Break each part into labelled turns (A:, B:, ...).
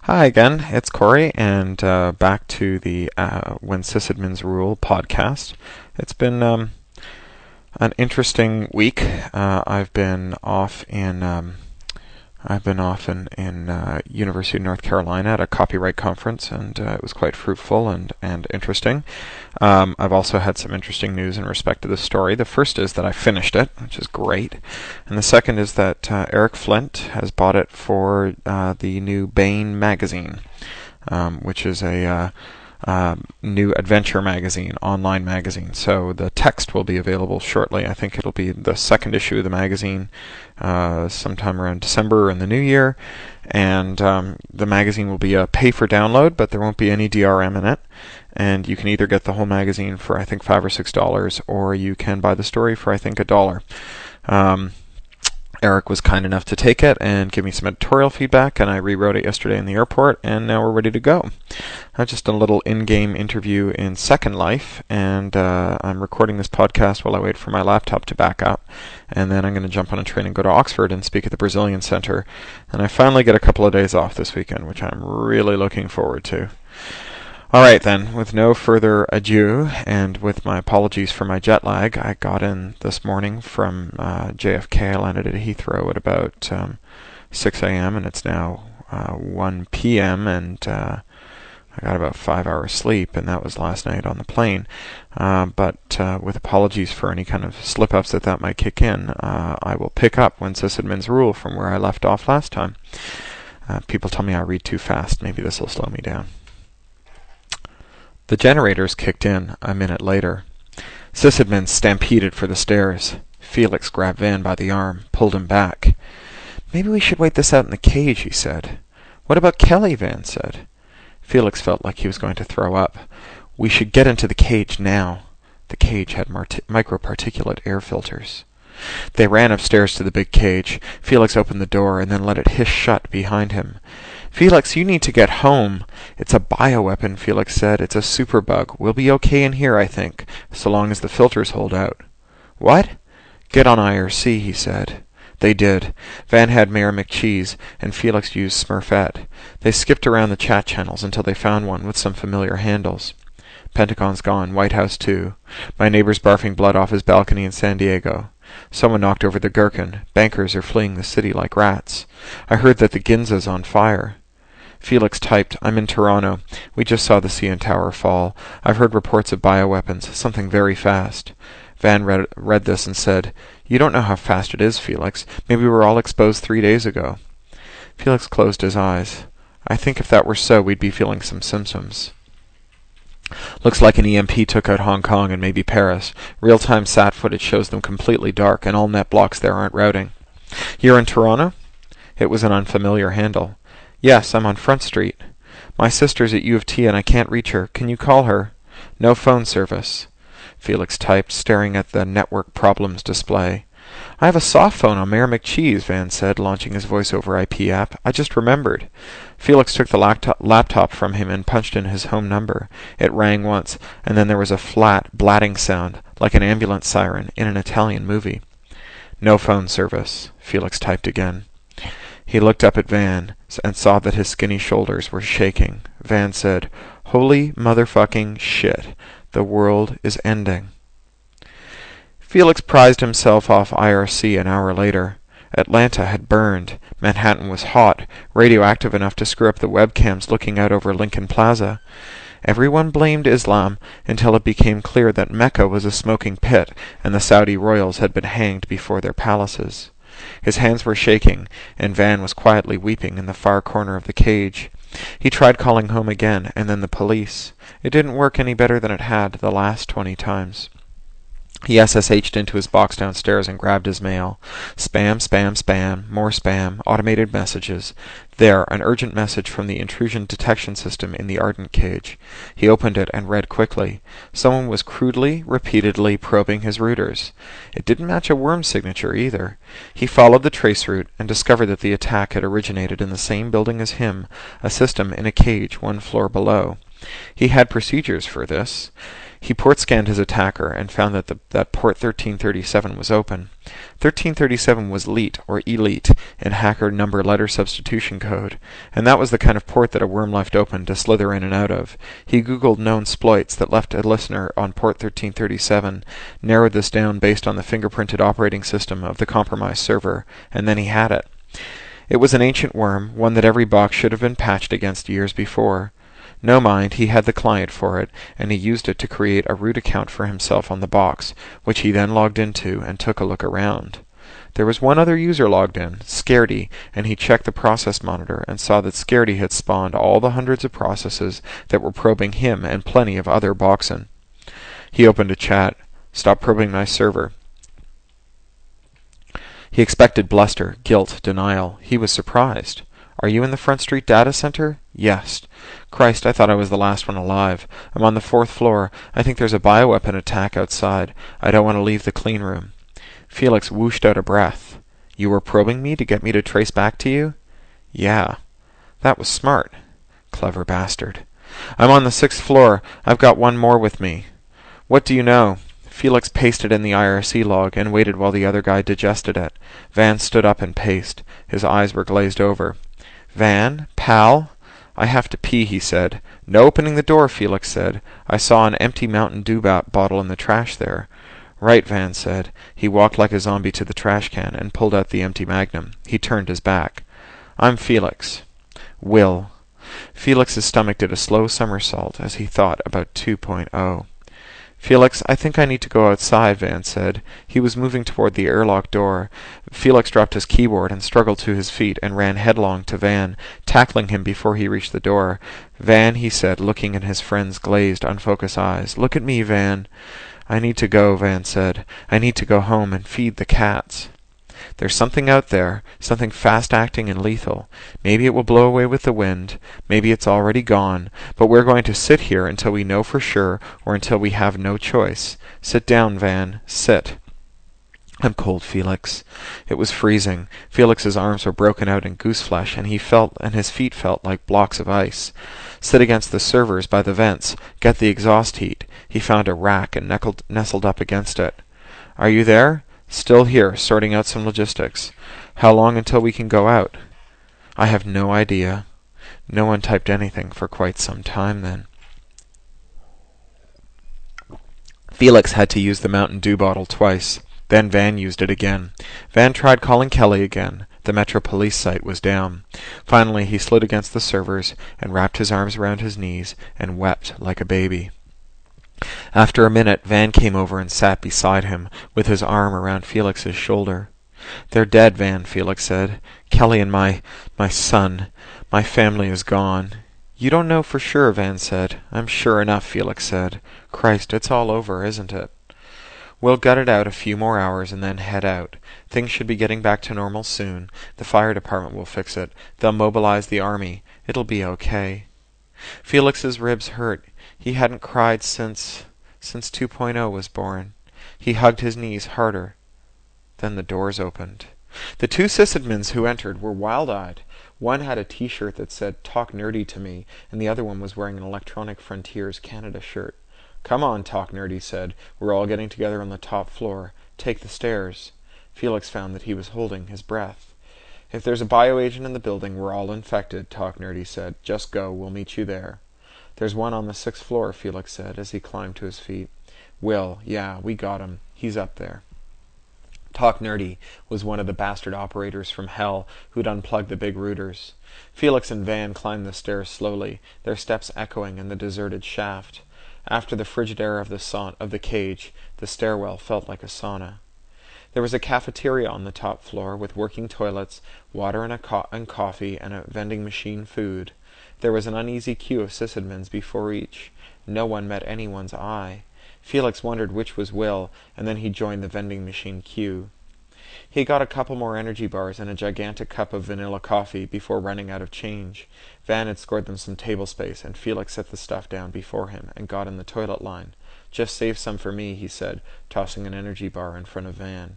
A: Hi again, it's Cory, and back to the When Sysadmins Rule podcast. It's been an interesting week. I've been off in University of North Carolina at a copyright conference, and it was quite fruitful and interesting. I've also had some interesting news in respect to the story. The first is that I finished it, which is great, and the second is that Eric Flint has bought it for the new Bain magazine, which is a new adventure magazine, online magazine. So the text will be available shortly. I think it'll be the second issue of the magazine sometime around December in the new year. And the magazine will be a pay for download, but there won't be any DRM in it. And you can either get the whole magazine for I think $5 or $6, or you can buy the story for I think $1. Eric was kind enough to take it and give me some editorial feedback, and I rewrote it yesterday in the airport, and now we're ready to go. Just a little in-game interview in Second Life, and I'm recording this podcast while I wait for my laptop to back up, and then I'm going to jump on a train and go to Oxford and speak at the Brazilian Center, and I finally get a couple of days off this weekend, which I'm really looking forward to. All right, then, with no further ado, and with my apologies for my jet lag, I got in this morning from JFK. I landed at Heathrow at about 6 a.m., and it's now 1 p.m., and I got about 5 hours sleep, and that was last night on the plane. But with apologies for any kind of slip-ups that might kick in, I will pick up When Sysadmins Rule from where I left off last time. People tell me I read too fast. Maybe this will slow me down. The generators kicked in a minute later. Sysadmins stampeded for the stairs. Felix grabbed Van by the arm, pulled him back. "Maybe we should wait this out in the cage," he said. "What about Kelly?" Van said. Felix felt like he was going to throw up. "We should get into the cage now." The cage had microparticulate air filters. They ran upstairs to the big cage. Felix opened the door and then let it hiss shut behind him. "Felix, you need to get home." "It's a bioweapon," Felix said. "It's a superbug. We'll be okay in here, I think, so long as the filters hold out." "What?" "Get on IRC," he said. They did. Van had Mayor McCheese, and Felix used Smurfette. They skipped around the chat channels until they found one with some familiar handles. "Pentagon's gone. White House too. My neighbor's barfing blood off his balcony in San Diego. Someone knocked over the gherkin. Bankers are fleeing the city like rats. I heard that the Ginza's on fire." Felix typed, "I'm in Toronto. We just saw the CN Tower fall. I've heard reports of bioweapons, something very fast." Van read this and said, "You don't know how fast it is, Felix. Maybe we were all exposed 3 days ago." Felix closed his eyes. "I think if that were so, we'd be feeling some symptoms. Looks like an EMP took out Hong Kong and maybe Paris. Real-time sat footage shows them completely dark, and all net blocks there aren't routing." "You're in Toronto?" It was an unfamiliar handle. "Yes, I'm on Front Street. My sister's at U of T and I can't reach her. Can you call her?" "No phone service." Felix typed, staring at the network problems display. "I have a soft phone on Mayor McCheese," Van said, launching his voice-over IP app. "I just remembered." Felix took the laptop from him and punched in his home number. It rang once, and then there was a flat, blatting sound, like an ambulance siren in an Italian movie. "No phone service," Felix typed again. He looked up at Van and saw that his skinny shoulders were shaking. Van said, "Holy motherfucking shit. The world is ending." Felix prized himself off IRC an hour later. Atlanta had burned. Manhattan was hot, radioactive enough to screw up the webcams looking out over Lincoln Plaza. Everyone blamed Islam until it became clear that Mecca was a smoking pit and the Saudi royals had been hanged before their palaces. His hands were shaking, and Van was quietly weeping in the far corner of the cage. He tried calling home again, and then the police. It didn't work any better than it had the last 20 times. He SSH'd into his box downstairs and grabbed his mail. Spam, spam, spam, more spam, automated messages. There, an urgent message from the intrusion detection system in the ardent cage. He opened it and read quickly. Someone was crudely, repeatedly probing his routers. It didn't match a worm signature either. He followed the trace route and discovered that the attack had originated in the same building as him, a system in a cage 1 floor below. He had procedures for this. He port-scanned his attacker and found that port 1337 was open. 1337 was LEET, or Elite, in hacker number-letter substitution code, and that was the kind of port that a worm left open to slither in and out of. He googled known exploits that left a listener on port 1337, narrowed this down based on the fingerprinted operating system of the compromised server, and then he had it. It was an ancient worm, one that every box should have been patched against years before. No mind, he had the client for it, and he used it to create a root account for himself on the box, which he then logged into and took a look around. There was one other user logged in, Scaredy, and he checked the process monitor and saw that Scaredy had spawned all the hundreds of processes that were probing him and plenty of other boxen. He opened a chat. "Stop probing my server." He expected bluster, guilt, denial. He was surprised. "Are you in the Front Street data center?" "Yes." "Christ, I thought I was the last one alive. I'm on the 4th floor. I think there's a bioweapon attack outside. I don't want to leave the clean room." Felix whooshed out a breath. "You were probing me to get me to trace back to you?" "Yeah." "That was smart." "Clever bastard." "I'm on the 6th floor. I've got one more with me." "What do you know?" Felix pasted in the IRC log and waited while the other guy digested it. Van stood up and paced. His eyes were glazed over. "Van? Pal?" "I have to pee," he said. "No opening the door," Felix said. "I saw an empty Mountain Dew bottle in the trash there." "Right," Van said. He walked like a zombie to the trash can and pulled out the empty Magnum. He turned his back. "I'm Felix." "Will." Felix's stomach did a slow somersault as he thought about 2.0. "Felix, I think I need to go outside," Van said. He was moving toward the airlock door. Felix dropped his keyboard and struggled to his feet and ran headlong to Van, tackling him before he reached the door. "Van," he said, looking in his friend's glazed, unfocused eyes. "Look at me, Van." "I need to go," Van said. "I need to go home and feed the cats." "There's something out there, something fast-acting and lethal. Maybe it will blow away with the wind. Maybe it's already gone. But we're going to sit here until we know for sure, or until we have no choice. Sit down, Van. Sit." "I'm cold, Felix." It was freezing. Felix's arms were broken out in gooseflesh, and his feet felt like blocks of ice. "Sit against the servers by the vents. Get the exhaust heat." He found a rack and nestled up against it. "Are you there?" "Still here, sorting out some logistics." "How long until we can go out?" "I have no idea." No one typed anything for quite some time then. Felix had to use the Mountain Dew bottle twice. Then Van used it again. Van tried calling Kelly again. The Metro Police site was down. Finally he slid against the servers and wrapped his arms around his knees and wept like a baby. After a minute, Van came over and sat beside him, with his arm around Felix's shoulder. "They're dead, Van," Felix said. "Kelly and my son. My family is gone." "You don't know for sure," Van said. "I'm sure enough," Felix said. "Christ, it's all over, isn't it?" "We'll gut it out a few more hours and then head out. Things should be getting back to normal soon. The fire department will fix it. They'll mobilize the army. It'll be okay." Felix's ribs hurt. He hadn't cried since 2.0 was born. He hugged his knees harder. Then the doors opened. The two Sysadmins who entered were wild-eyed. One had a T-shirt that said, "Talk Nerdy to Me," and the other one was wearing an Electronic Frontiers Canada shirt. "Come on," Talk Nerdy said. "We're all getting together on the top floor. Take the stairs." Felix found that he was holding his breath. "If there's a bioagent in the building, we're all infected," Talk Nerdy said. "Just go. We'll meet you there." "There's one on the 6th floor," Felix said as he climbed to his feet. "Will, yeah, we got him. He's up there." Talk Nerdy was one of the bastard operators from hell who'd unplugged the big routers. Felix and Van climbed the stairs slowly, their steps echoing in the deserted shaft. After the frigid air of the cage, the stairwell felt like a sauna. There was a cafeteria on the top floor with working toilets, water and coffee, and a vending machine food. There was an uneasy queue of Sysadmins before each. No one met anyone's eye. Felix wondered which was Will, and then he joined the vending machine queue. He got a couple more energy bars and a gigantic cup of vanilla coffee before running out of change. Van had scored them some table space, and Felix set the stuff down before him and got in the toilet line. "Just save some for me," he said, tossing an energy bar in front of Van.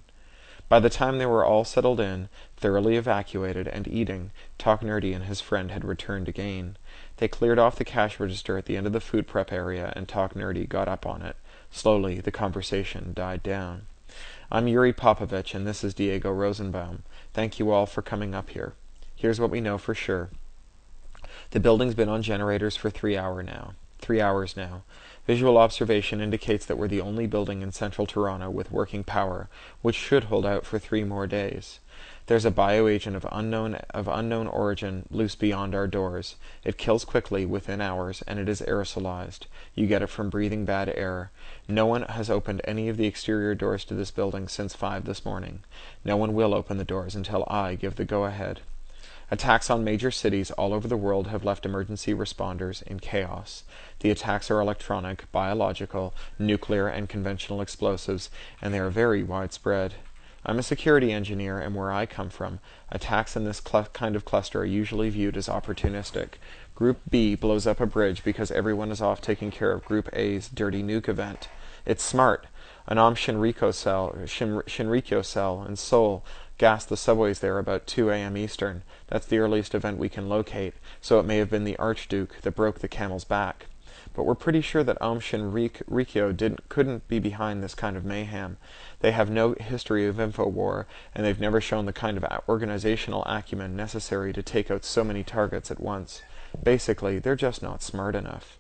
A: By the time they were all settled in, thoroughly evacuated, and eating, Talk Nerdy and his friend had returned again. They cleared off the cash register at the end of the food prep area, and Talk Nerdy got up on it. Slowly, the conversation died down. I'm Yuri Popovich, and this is Diego Rosenbaum. Thank you all for coming up here. Here's what we know for sure. The building's been on generators for 3 hours now. Visual observation indicates that we're the only building in central Toronto with working power, which should hold out for 3 more days. There's a bioagent of unknown origin loose beyond our doors. It kills quickly, within hours, and it is aerosolized. You get it from breathing bad air. No one has opened any of the exterior doors to this building since 5 this morning. No one will open the doors until I give the go-ahead. Attacks on major cities all over the world have left emergency responders in chaos. The attacks are electronic, biological, nuclear, and conventional explosives, and they are very widespread. I'm a security engineer, and where I come from, attacks in this kind of cluster are usually viewed as opportunistic. Group B blows up a bridge because everyone is off taking care of Group A's dirty nuke event. It's smart. An Shinrikyo cell in Seoul gassed the subways there about 2 a.m. Eastern. That's the earliest event we can locate, so it may have been the Archduke that broke the camel's back. But we're pretty sure that Shinrikyo couldn't be behind this kind of mayhem. They have no history of infowar, and they've never shown the kind of organizational acumen necessary to take out so many targets at once. Basically, they're just not smart enough.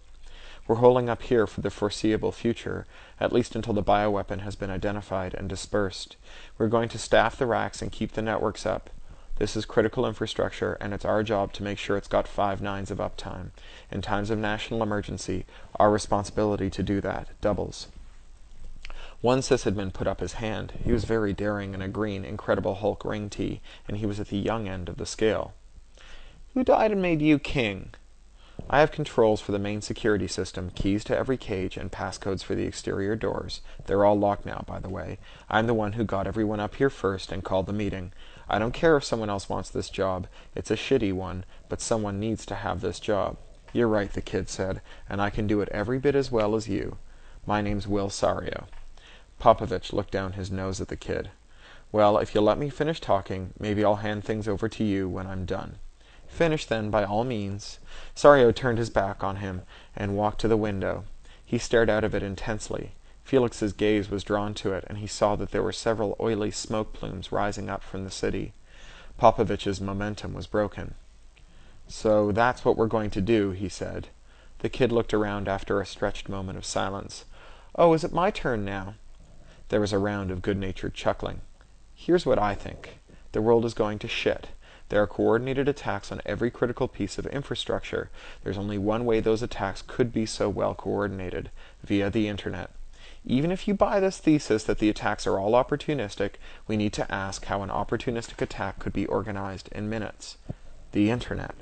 A: We're holding up here for the foreseeable future, at least until the bioweapon has been identified and dispersed. We're going to staff the racks and keep the networks up. This is critical infrastructure, and it's our job to make sure it's got 5 nines of uptime. In times of national emergency, our responsibility to do that doubles. One sysadmin put up his hand. He was very daring in a green Incredible Hulk ring tee, and he was at the young end of the scale. Who died and made you king? I have controls for the main security system, keys to every cage, and passcodes for the exterior doors. They're all locked now, by the way. I'm the one who got everyone up here first and called the meeting. I don't care if someone else wants this job. It's a shitty one, but someone needs to have this job. You're right, the kid said, and I can do it every bit as well as you. My name's Will Sario. Popovich looked down his nose at the kid. Well, if you'll let me finish talking, maybe I'll hand things over to you when I'm done. Finish, then, by all means. Sario turned his back on him and walked to the window. He stared out of it intensely. Felix's gaze was drawn to it, and he saw that there were several oily smoke plumes rising up from the city. Popovich's momentum was broken. So that's what we're going to do, he said. The kid looked around after a stretched moment of silence. Oh, is it my turn now? There was a round of good-natured chuckling. Here's what I think. The world is going to shit. There are coordinated attacks on every critical piece of infrastructure. There's only one way those attacks could be so well coordinated, via the Internet. Even if you buy this thesis that the attacks are all opportunistic, we need to ask how an opportunistic attack could be organized in minutes. The Internet.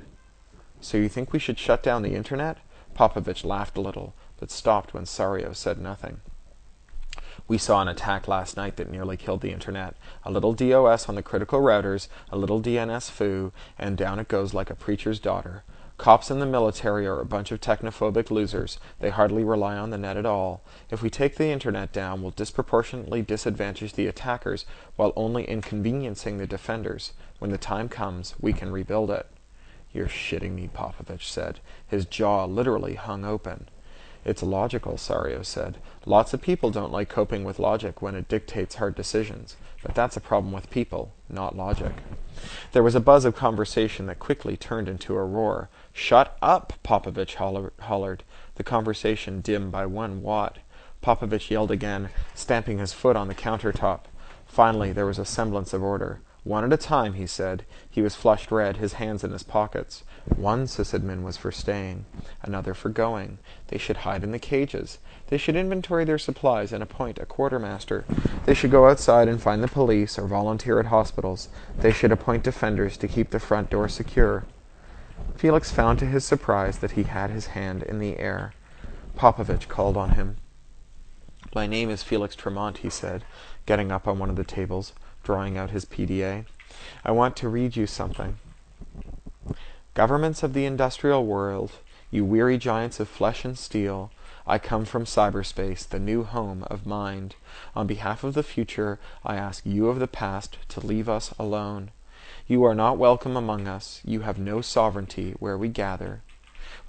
A: So you think we should shut down the Internet? Popovich laughed a little, but stopped when Sario said nothing. We saw an attack last night that nearly killed the Internet. A little DOS on the critical routers, a little DNS foo, and down it goes like a preacher's daughter. Cops in the military are a bunch of technophobic losers. They hardly rely on the net at all. If we take the Internet down, we'll disproportionately disadvantage the attackers while only inconveniencing the defenders. When the time comes, we can rebuild it. You're shitting me, Popovich said. His jaw literally hung open. It's logical, Sario said. Lots of people don't like coping with logic when it dictates hard decisions, but that's a problem with people, not logic. There was a buzz of conversation that quickly turned into a roar. Shut up, Popovich hollered, the conversation dim by 1 watt. Popovich yelled again, stamping his foot on the countertop. Finally, there was a semblance of order. One at a time, he said. He was flushed red, his hands in his pockets. One sysadmin was for staying, another for going. They should hide in the cages. They should inventory their supplies and appoint a quartermaster. They should go outside and find the police or volunteer at hospitals. They should appoint defenders to keep the front door secure. Felix found to his surprise that he had his hand in the air. Popovich called on him. My name is Felix Tremont, he said, getting up on one of the tables, drawing out his PDA. I want to read you something. Governments of the industrial world, you weary giants of flesh and steel, I come from cyberspace, the new home of mind. On behalf of the future, I ask you of the past to leave us alone. You are not welcome among us. You have no sovereignty where we gather.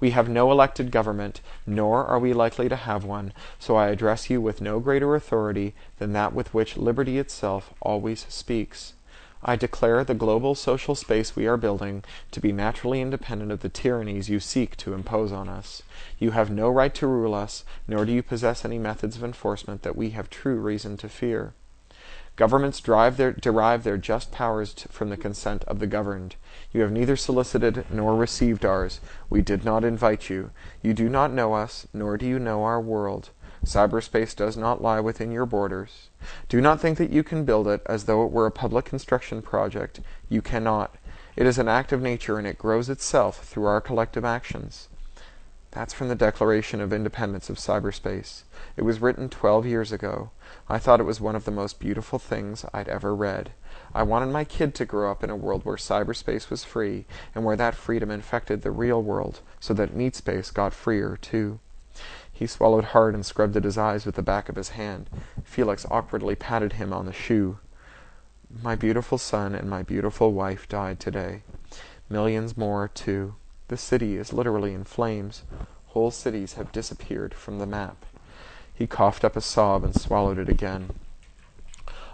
A: We have no elected government, nor are we likely to have one, so I address you with no greater authority than that with which liberty itself always speaks. I declare the global social space we are building to be naturally independent of the tyrannies you seek to impose on us. You have no right to rule us, nor do you possess any methods of enforcement that we have true reason to fear. Governments derive their just powers from the consent of the governed. You have neither solicited nor received ours. We did not invite you. You do not know us, nor do you know our world. Cyberspace does not lie within your borders. Do not think that you can build it as though it were a public construction project. You cannot. It is an act of nature, and it grows itself through our collective actions. That's from the Declaration of Independence of Cyberspace. It was written 12 years ago. I thought it was one of the most beautiful things I'd ever read. I wanted my kid to grow up in a world where cyberspace was free, and where that freedom infected the real world, so that meat space got freer, too. He swallowed hard and scrubbed at his eyes with the back of his hand. Felix awkwardly patted him on the shoe. My beautiful son and my beautiful wife died today. Millions more, too. The city is literally in flames. Whole cities have disappeared from the map. He coughed up a sob and swallowed it again.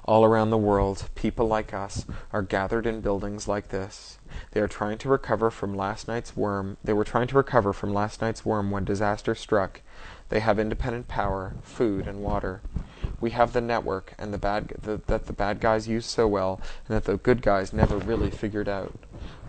A: All around the world, people like us are gathered in buildings like this. They are trying to recover from last night's worm. They were trying to recover from last night's worm when disaster struck. They have independent power, food, and water. We have the network and that the bad guys use so well, and that the good guys never really figured out.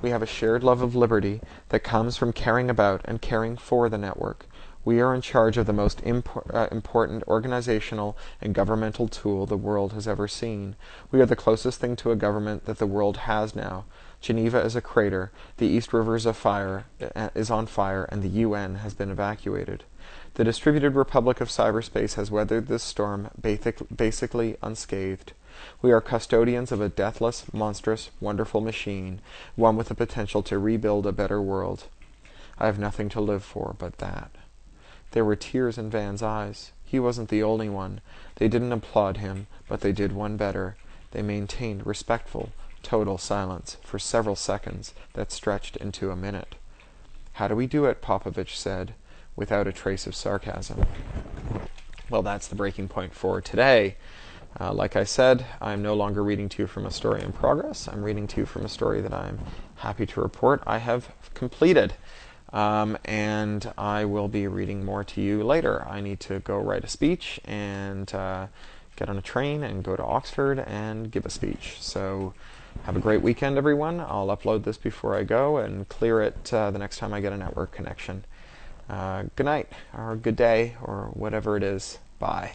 A: We have a shared love of liberty that comes from caring about and caring for the network. We are in charge of the most important organizational and governmental tool the world has ever seen. We are the closest thing to a government that the world has now. Geneva is a crater, the East River is on fire, and the UN has been evacuated. The distributed republic of cyberspace has weathered this storm basically unscathed. We are custodians of a deathless, monstrous, wonderful machine, one with the potential to rebuild a better world. I have nothing to live for but that. There were tears in Van's eyes. He wasn't the only one. They didn't applaud him, but they did one better. They maintained respectful, total silence for several seconds that stretched into a minute. How do we do it? Popovich said, without a trace of sarcasm. Well, that's the breaking point for today. Like I said, I'm no longer reading to you from a story in progress. I'm reading to you from a story that I'm happy to report I have completed. And I will be reading more to you later. I need to go write a speech and get on a train and go to Oxford and give a speech. So have a great weekend, everyone. I'll upload this before I go and clear it the next time I get a network connection. Good night, or good day, or whatever it is. Bye.